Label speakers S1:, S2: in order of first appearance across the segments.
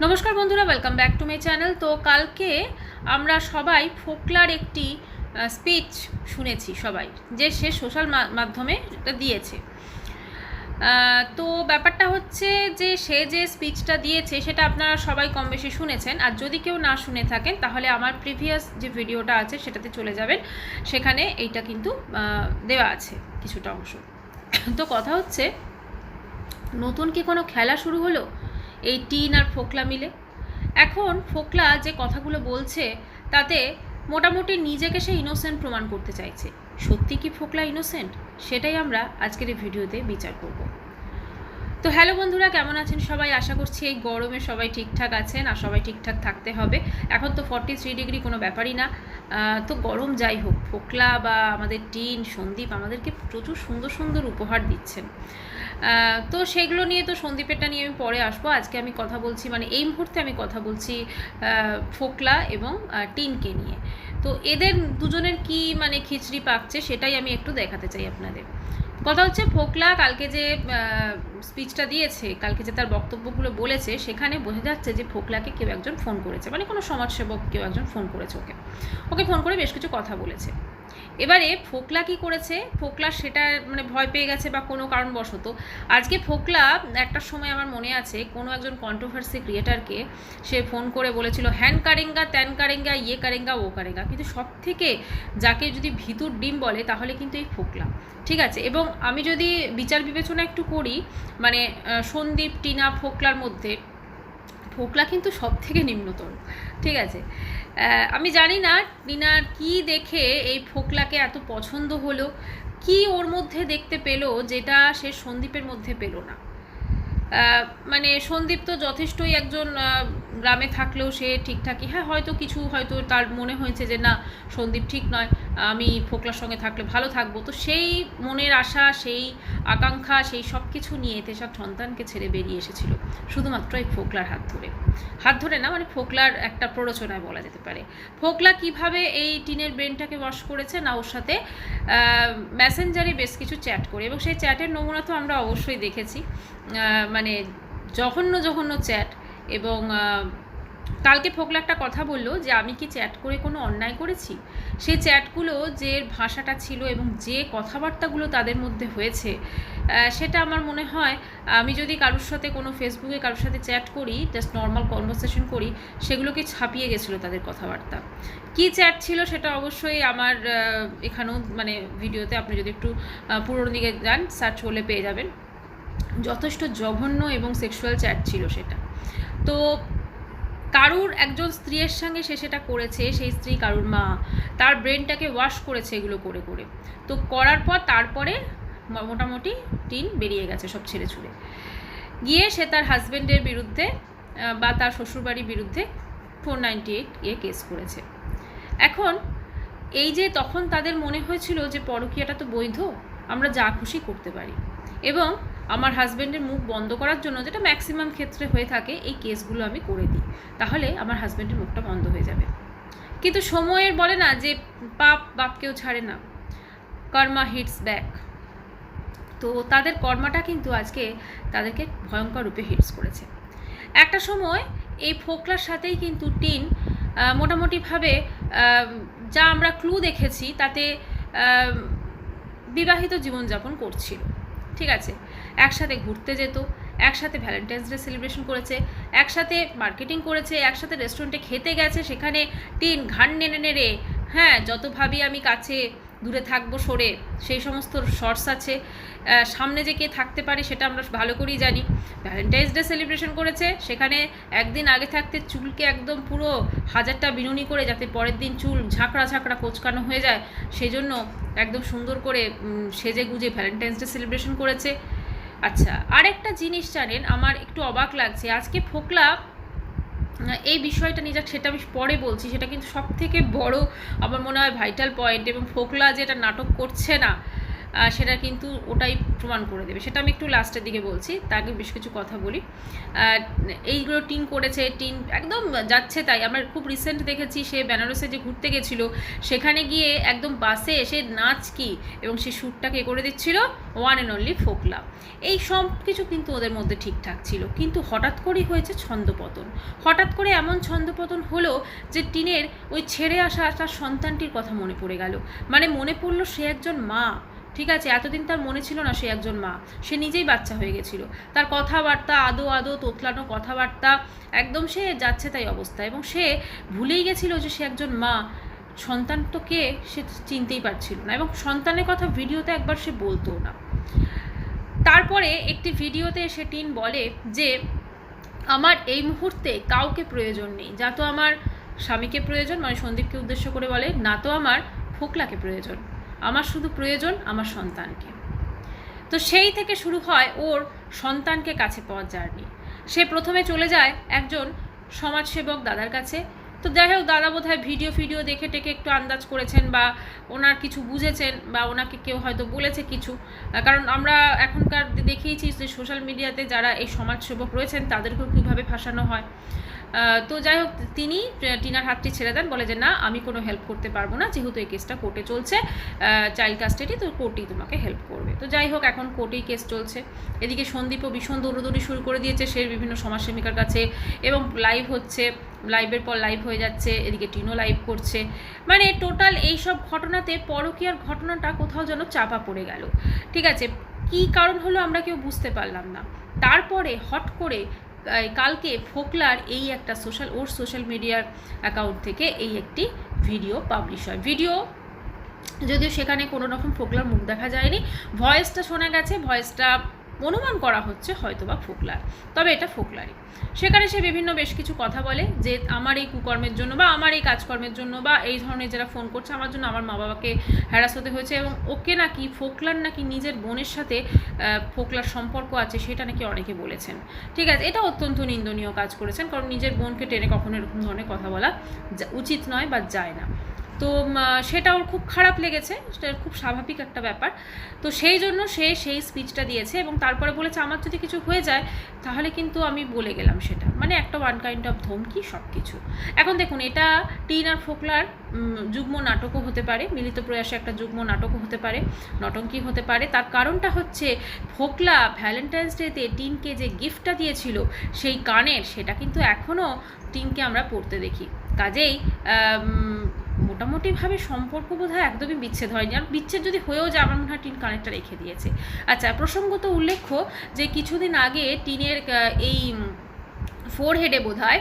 S1: নমস্কার বন্ধুরা, welcome back to my channel. তো কালকে আমরা সবাই ফোকলার একটি স্পিচ শুনেছি সবাই, যে সে সোশ্যাল মাধ্যমে এটা দিয়েছে। তো ব্যাপারটা হচ্ছে যে সে যে স্পিচটা দিয়েছে সেটা আপনারা সবাই কম বেশি শুনেছেন। আর যদি কেউ না শুনে থাকেন তাহলে আমার প্রিভিয়াস যে ভিডিওটা আছে সেটাতে চলে যাবেন, সেখানে এইটা কিন্তু দেওয়া আছে কিছুটা অংশ। তো কথা হচ্ছে, নতুন কি কোনো খেলা শুরু হলো এই টিন আর ফোকলা মিলে? এখন ফোকলা যে কথাগুলো বলছে তাতে মোটামুটি নিজেকে সে ইনোসেন্ট প্রমাণ করতে চাইছে। সত্যি কি ফোকলা ইনোসেন্ট? সেটাই আমরা আজকের এই ভিডিওতে বিচার করব। তো হ্যালো বন্ধুরা, কেমন আছেন সবাই? আশা করছি এই গরমে সবাই ঠিকঠাক আছেন, আর সবাই ঠিকঠাক থাকতে হবে। এখন তো 43 ডিগ্রি, কোনো ব্যাপারই না। তো গরম যাই হোক, ফোকলা বা আমাদের টিন, সন্দীপ আমাদেরকে প্রচুর সুন্দর সুন্দর উপহার দিচ্ছেন। তো সেগুলো নিয়ে, তো সন্দীপেরটা নিয়ে আমি পরে আসবো। আজকে আমি কথা বলছি, মানে এই মুহূর্তে আমি কথা বলছি ফোকলা এবং টিনকে নিয়ে। তো এদের দুজনের কি মানে খিচড়ি পাকছে সেটাই আমি একটু দেখাতে চাই আপনাদের। কথা হচ্ছে, ফোকলা কালকে যে স্পিচটা দিয়েছে, কালকে যে তার বক্তব্যগুলো বলেছে, সেখানে বোঝা যাচ্ছে যে ফোকলাকে কেউ একজন ফোন করেছে, মানে কোনো সমাজসেবক কেউ একজন ফোন করেছে ওকে ফোন করে বেশ কিছু কথা বলেছে। এবারে ফোকলা কি করেছে, ফোকলা সেটা মানে ভয় পেয়ে গেছে বা কোনো কারণবশত আজকে ফোকলা একটা সময় আমার মনে আছে কোনো একজন কন্ট্রোভার্সি ক্রিয়েটারকে সে ফোন করে বলেছিল হ্যান কারেঙ্গা, ত্যান কারেঙ্গা, ইয়ে কারেঙ্গা, ও কারেঙ্গা। কিন্তু সব থেকে যাকে যদি ভিতুর ডিম বলে তাহলে কিন্তু এই ফোকলা, ঠিক আছে। এবং আমি যদি বিচার বিবেচনা একটু করি, মানে সন্দীপ, টিনা, ফোকলার মধ্যে ফোকলা কিন্তু সব থেকে নিম্নতর, ঠিক আছে। আমি জানি না টিনার কি দেখে এই ফোকলাকে এত পছন্দ হলো, কি ওর মধ্যে দেখতে পেলো যেটা সে সন্দীপের মধ্যে পেলো না। মানে সন্দীপ তো যথেষ্টই একজন, গ্রামে থাকলেও সে ঠিকঠাকই, হ্যাঁ হয়তো কিছু হয়তো তার মনে হয়েছে যে না, সন্দীপ ঠিক নয়, আমি ফোকলার সঙ্গে থাকলে ভালো থাকবো। তো সেই মনের আশা, সেই আকাঙ্ক্ষা, সেই সব কিছু নিয়ে তেসব সন্তানকে ছেড়ে বেরিয়ে এসেছিল শুধুমাত্র এই ফোকলার হাত ধরে না, মানে ফোকলার একটা প্ররোচনায় বলা যেতে পারে। ফোকলা কিভাবে এই টিনের ব্রেনটাকে ওয়াশ করেছে না, ওর সাথে মেসেঞ্জারে বেশ কিছু চ্যাট করে, এবং সেই চ্যাটের নমুনা তো আমরা অবশ্যই দেখেছি। মানে জঘন্য জঘন্য চ্যাট। এবং কালকে ফোকলা একটা কথা বললো যে আমি কি চ্যাট করে কোনো অন্যায় করেছি? সেই চ্যাটগুলো যে ভাষাটা ছিল এবং যে কথাবার্তাগুলো তাদের মধ্যে হয়েছে, সেটা আমার মনে হয় আমি যদি কারোর সাথে কোনো ফেসবুকে কারোর সাথে চ্যাট করি, জাস্ট নর্মাল কনভারসেশন করি, সেগুলোকে ছাপিয়ে গেছিলো তাদের কথাবার্তা। কী চ্যাট ছিল সেটা অবশ্যই আমার এখানেও মানে ভিডিওতে আপনি যদি একটু পুরোনো দিকে যান, সার্চ করলে পেয়ে যাবেন। যথেষ্ট জঘন্য এবং সেক্সুয়াল চ্যাট ছিল সেটা। তো কারুর একজন স্ত্রীর সঙ্গে সে সেটা করেছে, সেই স্ত্রী কারুর মা, তার ব্রেনটাকে ওয়াশ করেছে এগুলো করে করে। তো করার পর তারপরে মোটামুটি টিন বেরিয়ে গেছে সব ছেড়ে ছুড়ে গিয়ে সে তার হাজব্যান্ডের বিরুদ্ধে বা তার শ্বশুরবাড়ির বিরুদ্ধে 498 কেস করেছে। এখন এই যে তখন তাদের মনে হয়েছিল যে পরকীয়াটা তো বৈধ, আমরা যা খুশি করতে পারি, এবং আমার হাজব্যান্ডের মুখ বন্ধ করার জন্য, যেটা ম্যাক্সিমাম ক্ষেত্রে হয়ে থাকে, এই কেসগুলো আমি করে দিই, তাহলে আমার হাজব্যান্ডের মুখটা বন্ধ হয়ে যাবে। কিন্তু সময়ের বলে না যে বাপকেও ছাড়ে না, কর্মা হিটস ব্যাক। তো তাদের কর্মাটা কিন্তু আজকে তাদেরকে ভয়ঙ্কর রূপে হিটস করেছে। একটা সময় এই ফোকলার সাথেই কিন্তু টিন মোটামুটিভাবে যা আমরা ক্লু দেখেছি তাতে বিবাহিত জীবনযাপন করছিল, ঠিক আছে। একসাথে ঘুরতে যেত, একসাথে ভ্যালেন্টাইন্স ডে সেলিব্রেশন করেছে, একসাথে মার্কেটিং করেছে, একসাথে রেস্টুরেন্টে খেতে গেছে, সেখানে টিন ঘাড় নেড়ে নেড়ে, হ্যাঁ যত ভাবি আমি কাছে দূরে থাকবো সরে, সেই সমস্ত শর্টস আছে। সামনে যে কে থাকতে পারে সেটা আমরা ভালো করেই জানি। ভ্যালেন্টাইন্স ডে সেলিব্রেশন করেছে, সেখানে একদিন আগে থাকতে চুলকে একদম পুরো 1000টা বিনুনি করে, যাতে পরের দিন চুল ঝাঁকড়া ঝাঁকড়া কোচকানো হয়ে যায়, সেই জন্য একদম সুন্দর করে সেজে গুজে ভ্যালেন্টাইন্স ডে সেলিব্রেশন করেছে। আচ্ছা, আরেকটা জিনিস জানেন, আমার একটু অবাক লাগছে আজকে ফোকলা এই বিষয়টা নিয়ে, যাক সেটা আমি পরে বলছি, সেটা কিন্তু সব থেকে বড় আমার মনে হয় ভাইটাল পয়েন্ট। এবং ফোকলা যেটা নাটক করছে না, সেটা কিন্তু ওটাই প্রমাণ করে দেবে। সেটা আমি একটু লাস্টের দিকে বলছি, তার আগে বেশ কিছু কথা বলি। এইগুলো টিন করেছে, টিন একদম যাচ্ছে তাই। আমরা খুব রিসেন্ট দেখেছি সে বেনারসে যে ঘুরতে গেছিলো, সেখানে গিয়ে একদম বাসে এসে নাচ কি এবং সে শ্যুটটাকে করে দিচ্ছিল ওয়ান অ্যান্ড অনলি ফোকলা। এই সব কিছু কিন্তু ওদের মধ্যে ঠিকঠাক ছিল, কিন্তু হঠাৎ করেই হয়েছে ছন্দপতন। হঠাৎ করে এমন ছন্দপতন হলো যে টিনের ওই ছেড়ে আসা তার সন্তানটির কথা মনে পড়ে গেল। মানে মনে পড়লো সে একজন মা, ঠিক আছে, এতদিন তার মনে ছিল না সে একজন মা, সে নিজেই বাচ্চা হয়ে গেছিল। তার কথাবার্তা আদো আদো তোতলানো কথাবার্তা, একদম সে যাচ্ছে তাই অবস্থা, এবং সে ভুলেই গেছিল যে সে একজন মা। সন্তান তো কে সে চিনতেই পারছিল না, এবং সন্তানের কথা ভিডিওতে একবার সে বলতো না। তারপরে একটি ভিডিওতে এসে টিন বলে যে আমার এই মুহূর্তে কাউকে প্রয়োজন নেই, যা তো আমার স্বামীকে প্রয়োজন, মানে সন্দীপকে উদ্দেশ্য করে বলে, না তো আমার ফোকলাকে প্রয়োজন, আমার শুধু প্রয়োজন আমার সন্তানকে। তো সেই থেকে শুরু হয় ওর সন্তানকে কাছে পাওয়ার জার্নি। সে প্রথমে চলে যায় একজন সমাজসেবক দাদার কাছে। তো যাই হোক, দাদা বোধহয় ভিডিও দেখে টেকে একটু আন্দাজ করেছেন, বা ওনার কিছু বুঝেছেন, বা ওনাকে কেউ হয়তো বলেছে কিছু। কারণ আমরা এখনকার দেখিয়েছি যে সোশ্যাল মিডিয়াতে যারা এই সমাজসেবক রয়েছেন তাদেরকেও কীভাবে ফাঁসানো হয়। তো যাই হোক, তিনি টিনার হাতটি ছেড়ে দেন, বলে যে না আমি কোনো হেল্প করতে পারবো না, যেহেতু এই কেসটা কোর্টে চলছে, চাইল্ড কাস্টাডি, তো কোর্টেই তোমাকে হেল্প করবে। তো যাই হোক, এখন কোর্টেই কেস চলছে। এদিকে সন্দীপও ভীষণ দৌড়দৌড়ি শুরু করে দিয়েছে সে বিভিন্ন সমাজসেবিকার কাছে, এবং লাইভ হচ্ছে, লাইভের পর লাইভ হয়ে যাচ্ছে, এদিকে টিনও লাইভ করছে। মানে টোটাল এইসব ঘটনাতে পরকীয়ার ঘটনাটা কোথাও যেন চাপা পড়ে গেল। ঠিক আছে, কী কারণ হলো আমরা কেউ বুঝতে পারলাম না। তারপরে হট করে কালকে ফোকলার এই একটা সোশ্যাল মিডিয়ার অ্যাকাউন্ট থেকে এই একটি ভিডিও পাবলিশ হয়। ভিডিও যদিও সেখানে কোনো রকম ফোকলার মুখ দেখা যায়নি, ভয়েসটা শোনা গেছে, ভয়েসটা অনুমান করা হচ্ছে হয়তোবা ফোকলার, তবে এটা ফোকলারই। সেখানে সে বিভিন্ন বেশ কিছু কথা বলে যে আমার এই কুকর্মের জন্য, বা আমার এই কাজকর্মের জন্য, বা এই ধরনের যারা ফোন করছে আমার জন্য, আমার মা বাবাকে হ্যারাস হতে হয়েছে, এবং ওকে নাকি ফোকলার নাকি নিজের বোনের সাথে ফোকলার সম্পর্ক আছে, সেটা নাকি অনেকে বলেছেন। ঠিক আছে, এটা অত্যন্ত নিন্দনীয় কাজ করেছেন, কারণ নিজের বোনকে টেনে কখনো এরকম ধরনের কথা বলা উচিত নয় বা যায় না। তো সেটা ওর খুব খারাপ লেগেছে, সেটা খুব স্বাভাবিক একটা ব্যাপার। তো সেই জন্য সে সেই স্পিচটা দিয়েছে, এবং তারপরে বলেছে আমার যদি কিছু হয়ে যায় তাহলে কিন্তু আমি বলে গেলাম সেটা, মানে একটা ওয়ান কাইন্ড অফ ধমকি সব কিছু। এখন দেখুন, এটা টিন আর ফোকলার যুগ্ম নাটকও হতে পারে, মিলিত প্রয়াসে একটা যুগ্ম নাটকও হতে পারে, নটঙ্কি হতে পারে। তার কারণটা হচ্ছে ফোকলা ভ্যালেন্টাইন্স ডেতে টিনকে যে গিফটটা দিয়েছিল সেই কানের, সেটা কিন্তু এখনও টিনকে আমরা পড়তে দেখি। কাজেই মোটামুটিভাবে সম্পর্ক বোধহয় একদমই বিচ্ছেদ হয়নি, আর বিচ্ছেদ যদি হয়েও যায় আমার মনে হয় টিন কানেরটা রেখে দিয়েছে। আচ্ছা, প্রসঙ্গত উল্লেখ্য যে কিছুদিন আগে টিনের এই ফোরহেডে বোধহয়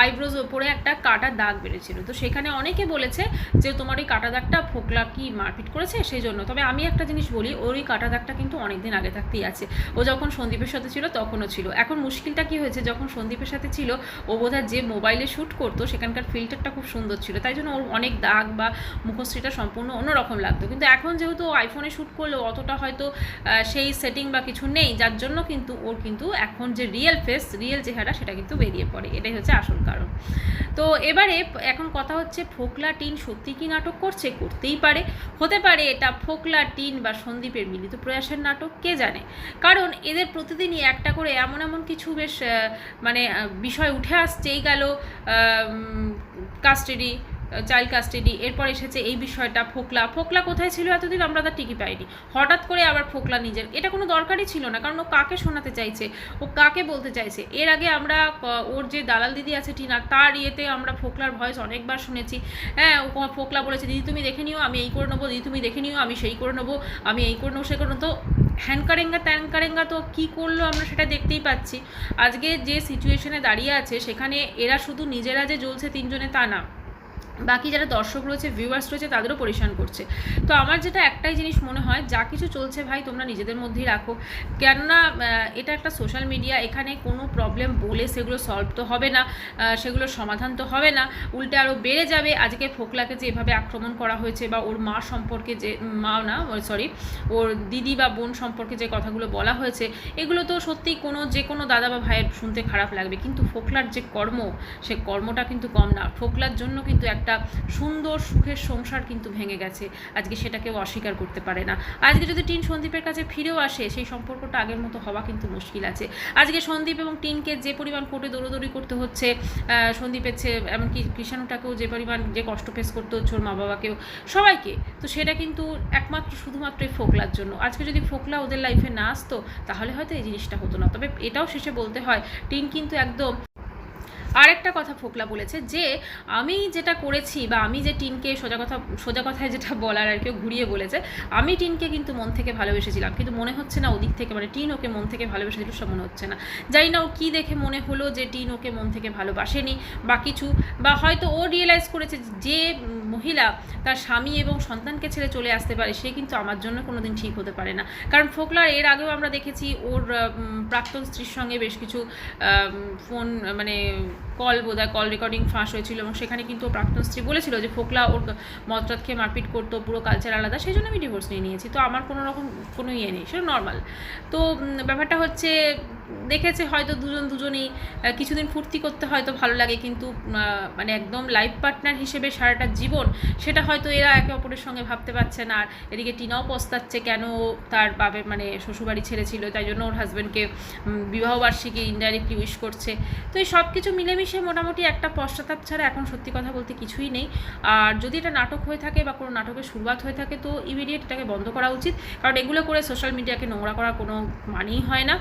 S1: আইব্রোজ ওপরে একটা কাটা দাগ বেড়েছিল। তো সেখানে অনেকে বলেছে যে তোমার ওই কাটা দাগটা ফোকলা কি মারপিট করেছে সেই জন্য। তবে আমি একটা জিনিস বলি, ওর ওই কাটা দাগটা কিন্তু অনেক দিন আগে থাকতেই আছে। ও যখন সন্দীপের সাথে ছিল তখনও ছিল। এখন মুশকিলটা কি হয়েছে, যখন সন্দীপের সাথে ছিল ও বোধহয় যে মোবাইলে শ্যুট করতো সেখানকার ফিল্টারটা খুব সুন্দর ছিল, তাই জন্য ওর অনেক দাগ বা মুখশ্রীটা সম্পূর্ণ অন্যরকম লাগতো। কিন্তু এখন যেহেতু আইফোনে শ্যুট করলেও অতটা হয়তো সেই সেটিং বা কিছু নেই, যার জন্য কিন্তু ওর কিন্তু এখন যে রিয়েল ফেস, রিয়েল চেহারা, সেটা কিন্তু বেরিয়ে পড়ে। এটাই হচ্ছে আসল কারণ। তো এবারে এখন কথা হচ্ছে, ফোকলা টিন সত্যি কি নাটক করছে? করতেই পারে, হতে পারে এটা ফোকলা টিন বা সন্দীপের মিলিত প্রয়াসের নাটক, কে জানে। কারণ এদের প্রতিদিনই একটা করে এমন এমন কিছু বেশ মানে বিষয় উঠে আসছেই, গেল কাস্টাডি, চাইল্ড কাস্টাডি, এরপর এসেছে এই বিষয়টা। ফোকলা কোথায় ছিল এতদিন আমরা তার টিকি পাইনি, হঠাৎ করে আবার ফোকলা নিজের, এটা কোনো দরকারই ছিল না। কারণ ও কাকে শোনাতে চাইছে, ও কাকে বলতে চাইছে। এর আগে আমরা ওর যে দালাল দিদি আছে টিনা, তার ইয়েতে আমরা ফোকলার ভয়েস অনেকবার শুনেছি। হ্যাঁ, ও ফোকলা বলেছে দিদি তুমি দেখে নিও, আমি এই করে নেবো, দিদি তুমি দেখে নিও, আমি সেই করে নেবো, আমি এই করে নেবো, সে করে নেবো। তো হ্যানকারেঙ্গা ত্যানকারেঙ্গা তো কী করলো আমরা সেটা দেখতেই পাচ্ছি। আজকে যে সিচুয়েশনে দাঁড়িয়ে আছে সেখানে এরা শুধু নিজেরা যে জ্বলছে তিনজনে তা না, বাকি যারা দর্শক রয়েছে, ভিউয়ার্স রয়েছে, তাদেরও পরিশান করছে। তো আমার যেটা একটাই জিনিস মনে হয়, যা কিছু চলছে ভাই তোমরা নিজেদের মধ্যেই রাখো, কেননা এটা একটা সোশ্যাল মিডিয়া, এখানে কোনো প্রবলেম বলে সেগুলো সলভ তো হবে না, সেগুলোর সমাধান তো হবে না, উল্টে আরও বেড়ে যাবে। আজকে ফোকলাকে যে এভাবে আক্রমণ করা হয়েছে, বা ওর মা সম্পর্কে যে ওর দিদি বা বোন সম্পর্কে যে কথাগুলো বলা হয়েছে, এগুলো তো সত্যিই যে কোনো দাদা বা ভাইয়ের শুনতে খারাপ লাগবে, কিন্তু ফোকলার যে কর্ম, সে কর্মটা কিন্তু কম না। ফোকলার জন্য কিন্তু একটা একটা সুন্দর সুখের সংসার কিন্তু ভেঙে গেছে, আজকে সেটা কেউ অস্বীকার করতে পারে না। আজকে যদি টিন সন্দীপের কাছে ফিরেও আসে, সেই সম্পর্কটা আগের মতো হওয়া কিন্তু মুশকিল আছে। আজকে সন্দীপ এবং টিনকে যে পরিমাণ কোর্টে দৌড়দৌড়ি করতে হচ্ছে, সন্দীপের এমনকি কৃষাণুটাকেও যে পরিমাণ যে কষ্ট ফেস করতে হচ্ছে, ওর মা বাবাকেও, সবাইকে, তো সেটা কিন্তু একমাত্র শুধুমাত্র ফোকলার জন্য। আজকে যদি ফোকলা ওদের লাইফে না আসতো তাহলে হয়তো এই জিনিসটা হতো না। তবে এটাও শেষে বলতে হয়, টিন কিন্তু একদম আরেকটা কথা ফোকলা বলেছে যে আমি যেটা করেছি বা আমি যে টিনকে সোজা কথায় যেটা বলার আর কেউ ঘুরিয়ে বলেছে, আমি টিনকে কিন্তু মন থেকে ভালোবেসেছিলাম, কিন্তু মনে হচ্ছে না ওদিক থেকে, মানে টিন ওকে মন থেকে ভালোবেসেছিল সব মনে হচ্ছে না। জানি না ও কী দেখে মনে হলো যে টিন ওকে মন থেকে ভালোবাসেনি বা কিছু, বা হয়তো ও রিয়েলাইজ করেছে যে মহিলা তার স্বামী এবং সন্তানকে ছেড়ে চলে আসতে পারে, সে কিন্তু আমার জন্য কোনো দিন ঠিক হতে পারে না। কারণ ফোকলার এর আগেও আমরা দেখেছি ওর প্রাক্তন স্ত্রীর সঙ্গে বেশ কিছু ফোন মানে কল রেকর্ডিং ফাঁস হয়েছিল, এবং সেখানে কিন্তু প্রাক্তন স্ত্রী বলেছিল যে ফোকলা ওর মদরাত খেয়ে মারপিট করতো, পুরো কালচার আলাদা, সেই জন্য আমি ডিভোর্স নিয়ে নিয়েছি। তো আমার কোনো রকম কোনো ইয়ে নেই, সেটা নর্মাল। তো ব্যাপারটা হচ্ছে দেখেছে হয়তো দুজনেই কিছুদিন ফুর্তি করতে হয়তো ভালো লাগে, কিন্তু মানে একদম লাইফ পার্টনার হিসেবে সারাটা জীবন সেটা হয়তো এরা একে অপরের সঙ্গে ভাবতে পারছে না। আর এদিকে টিনাও পস্তাচ্ছে কেন তার বাপের মানে শ্বশুরবাড়ি ছেড়েছিল, তাই জন্য ওর হাজব্যান্ডকে বিবাহবার্ষিকী ইনডাইরেক্টলি উইশ করছে। তো এই সব কিছু মিলেমিশে মোটামুটি একটা পশ্চাতাপ ছাড়া এখন সত্যি কথা বলতে কিছুই নেই। আর যদি এটা নাটক হয়ে থাকে বা কোনো নাটকের শুরুয়াত হয়ে থাকে, তো ইমিডিয়েট এটাকে বন্ধ করা উচিত, কারণ এগুলো করে সোশ্যাল মিডিয়াকে নোংরা করার কোনো মানেই হয় না।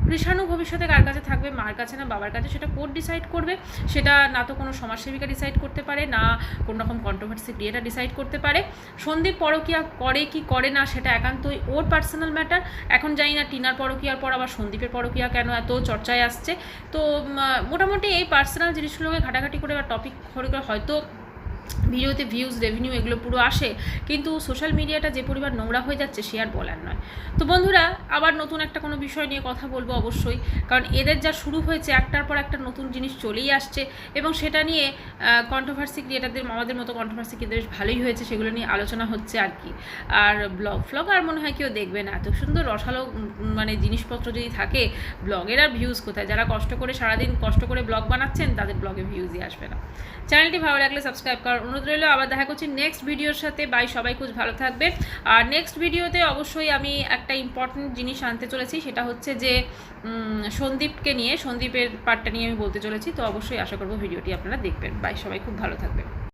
S1: কৃষাণু ভবিষ্যতে কার কাছে থাকবে, মার কাছে না বাবার কাছে, সেটা কোর্ট ডিসাইড করবে। সেটা না তো কোনো সমাজসেবিকা ডিসাইড করতে পারে, না কোনো রকম কন্ট্রোভার্সি ক্রিয়েটার ডিসাইড করতে পারে। সন্দীপ পরকীয়া করে কি করে না সেটা একান্তই ওর পার্সোনাল ম্যাটার। এখন জানি না টিনার পরকীয়ার পর আবার সন্দীপের পরকীয়া কেন এত চর্চায় আসছে। তো মোটামুটি এই পার্সোনাল জিনিসগুলোকে ঘাটাঘাটি করে বা টপিক করে হয়তো ভিডিওতে ভিউজ রেভিনিউ এগুলো পুরো আসে, কিন্তু সোশ্যাল মিডিয়াটা যে পরিমাণ নোংরা হয়ে যাচ্ছে সে আর বলার নয়। তো বন্ধুরা, আবার নতুন একটা কোনো বিষয় নিয়ে কথা বলবো অবশ্যই, কারণ এদের যা শুরু হয়েছে একটার পর একটা নতুন জিনিস চলেই আসছে, এবং সেটা নিয়ে কন্ট্রোভার্সি ক্রিয়েটারদের, আমাদের মতো কন্ট্রোভার্সি ক্রিয়েটার বেশ ভালোই হয়েছে, সেগুলো নিয়ে আলোচনা হচ্ছে আর কি। আর ব্লগ আর মনে হয় কেউ দেখবে না, এত সুন্দর রসালো মানে জিনিসপত্র যদি থাকে, ব্লগের আর ভিউজ কোথায়? যারা কষ্ট করে সারাদিন কষ্ট করে ব্লগ বানাচ্ছেন তাদের ব্লগে ভিউজই আসবে না। চ্যানেলটি ভালো লাগলে সাবস্ক্রাইব করার অনুরোধ রইল। আবার দেখা করছি নেক্সট ভিডিওর সাথে। বাই, সবাই খুব ভালো থাকবে। আর নেক্সট ভিডিওতে অবশ্যই আমি একটা ইম্পর্টেন্ট জিনিস আনতে চলেছি, সেটা হচ্ছে যে সন্দীপকে নিয়ে, সন্দীপের পার্টটা নিয়ে আমি বলতে চলেছি। তো অবশ্যই আশা করবো ভিডিওটি আপনারা দেখবেন। বাই, সবাই খুব ভালো থাকবেন।